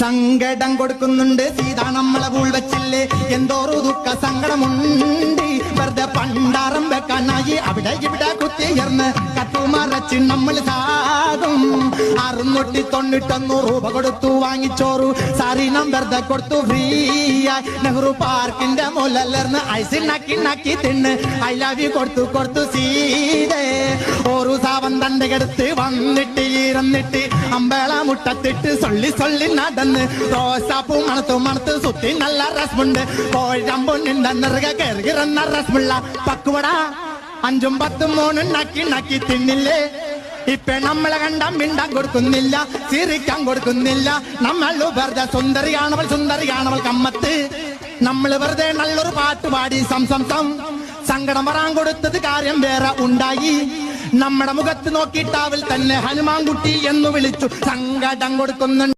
സങ്കടം കൊടുക്കുന്നുണ്ട് സീത നമ്മളെ പൂൾ വെച്ചില്ലേ എന്തോരു ദുഃഖ സങ്കടമുണ്ട് വെറുതെ പണ്ടാറം വെക്കാനായി അവിടെ ഇവിടെ കുത്തിയർന്ന് കത്തുമറച്ച് നമ്മൾ സാകും 691 രൂപ കൊടുത്തു വാങ്ങിച്ചോറു സാരീനം വെറുതെ കൊടുത്തു ഫ്രീ ആയി നെഹ്റു പാർക്കിന്റെ മുല്ലർന്ന് ഐസിൽ നക്കി തിന്ന് ഐ ലവ് യു കൊടുത്തു സീതേ ഒരു സാവൻ തന്റെ കെടുത്ത് വന്നിട്ട് ഇരുന്നിട്ട് അമ്പേള മുട്ടത്തിട്ട് സൊള്ളി നടന്ന് റോസാപ്പൂ മണത്ത് സുത്തി നല്ല രസമുണ്ട് കോഴമ്പുണ്ണിന്റെ നിറക കയറുന്ന രസമുള്ള പക്കുവട 5ഉം 10ഉം 3ഉം നക്കി തിന്നില്ലേ ഇപ്പൊ നമ്മളെ കണ്ടാൻ മിണ്ടാൻ കൊടുക്കുന്നില്ല ചിരിക്കാൻ കൊടുക്കുന്നില്ല നമ്മൾ വെറുതെ സുന്ദരിയാണവൾ കമ്മത്ത് നമ്മൾ വെറുതെ നല്ലൊരു പാട്ട് പാടി സങ്കടം വരാൻ കൊടുത്തത് കാര്യം വേറെ ഉണ്ടായി നമ്മുടെ മുഖത്ത് നോക്കിയിട്ടാവിൽ തന്നെ ഹനുമാൻകുട്ടി എന്ന് വിളിച്ചു സങ്കടം കൊടുക്കുന്നുണ്ട്.